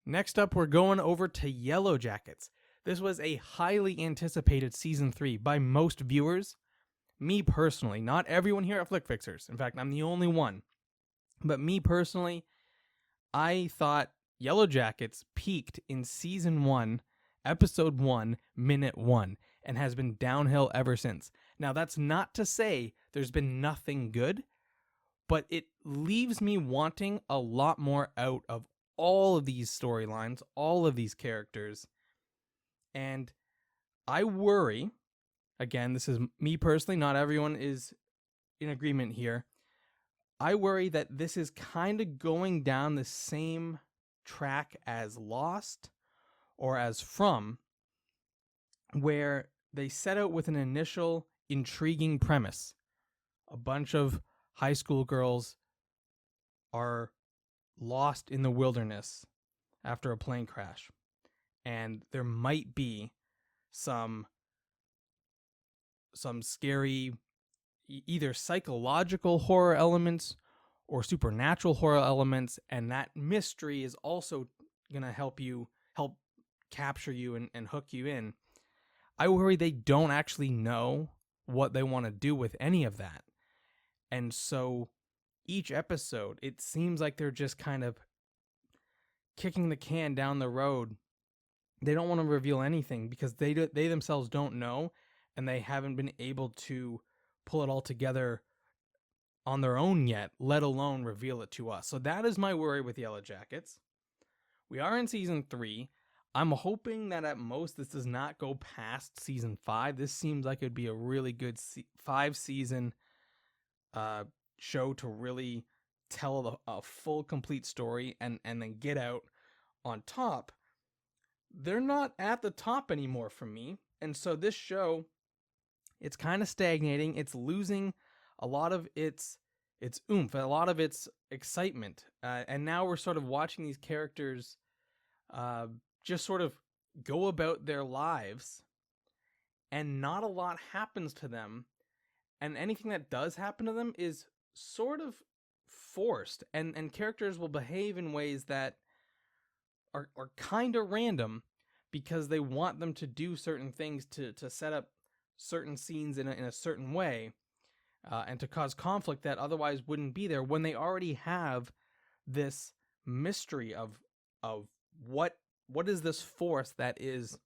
Next up, we're going over to Yellow Jackets. This was a highly anticipated season 3 by most viewers. Me personally, not everyone here at Flick Fixers. In fact, I'm the only one. But me personally, I thought Yellow Jackets peaked in season 1, episode 1, minute 1, and has been downhill ever since. Now, that's not to say there's been nothing good, but it leaves me wanting a lot more out of all of these storylines, all of these characters. And I worry, again, this is me personally, not everyone is in agreement here. I worry that this is kind of going down the same track as Lost or as From, where they set out with an initial intriguing premise. A bunch of high school girls are lost in the wilderness after a plane crash, and there might be some scary either psychological horror elements or supernatural horror elements, and that mystery is also gonna help capture you and hook you in. I worry they don't actually know what they want to do with any of that, and so each episode, it seems like they're just kind of kicking the can down the road. They don't want to reveal anything because they themselves don't know, and they haven't been able to pull it all together on their own yet, let alone reveal it to us. So that is my worry with Yellow Jackets. We are in season 3. I'm hoping that at most this does not go past season 5. This seems like it'd be a really good 5-season show to really tell a full, complete story and then get out on top. They're not at the top anymore for me, and so this show, it's kind of stagnating. It's losing a lot of its oomph, a lot of its excitement, and now we're sort of watching these characters just sort of go about their lives, and not a lot happens to them, and anything that does happen to them is sort of forced, and characters will behave in ways that are kind of random because they want them to do certain things to set up certain scenes in a certain way, and to cause conflict that otherwise wouldn't be there when they already have this mystery of what is this force that is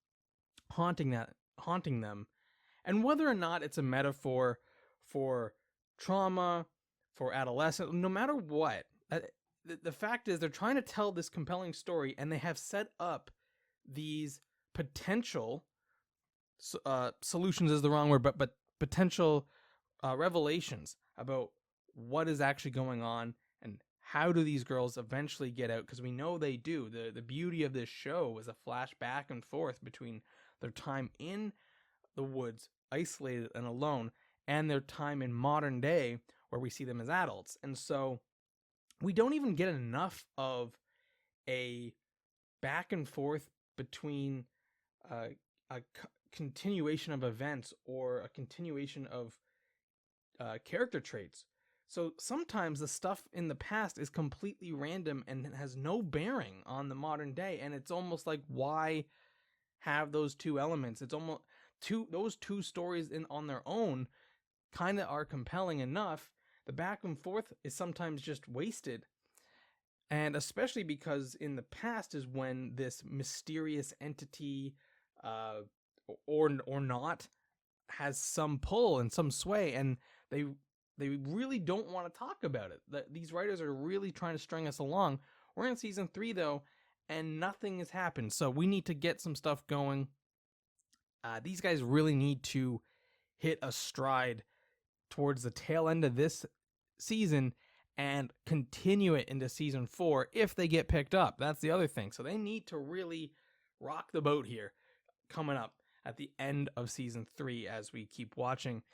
haunting them, and whether or not it's a metaphor for trauma, for adolescence, no matter what. The fact is, they're trying to tell this compelling story, and they have set up these potential solutions is the wrong word, but potential revelations about what is actually going on and how do these girls eventually get out, because we know they do. The beauty of this show is a flash back and forth between their time in the woods, isolated and alone, and their time in modern day where we see them as adults. And so we don't even get enough of a back and forth between a continuation of events or a continuation of character traits. So sometimes the stuff in the past is completely random and has no bearing on the modern day, and it's almost like, why have those two elements? It's almost those two stories on their own kind of are compelling enough. The back and forth is sometimes just wasted. And especially because in the past is when this mysterious entity, or not, has some pull and some sway, and they really don't want to talk about it. These writers are really trying to string us along. We're in season 3 though, and nothing has happened. So we need to get some stuff going. These guys really need to hit a stride towards the tail end of this season and continue it into season 4 if they get picked up. That's the other thing. So they need to really rock the boat here coming up at the end of season 3 as we keep watching.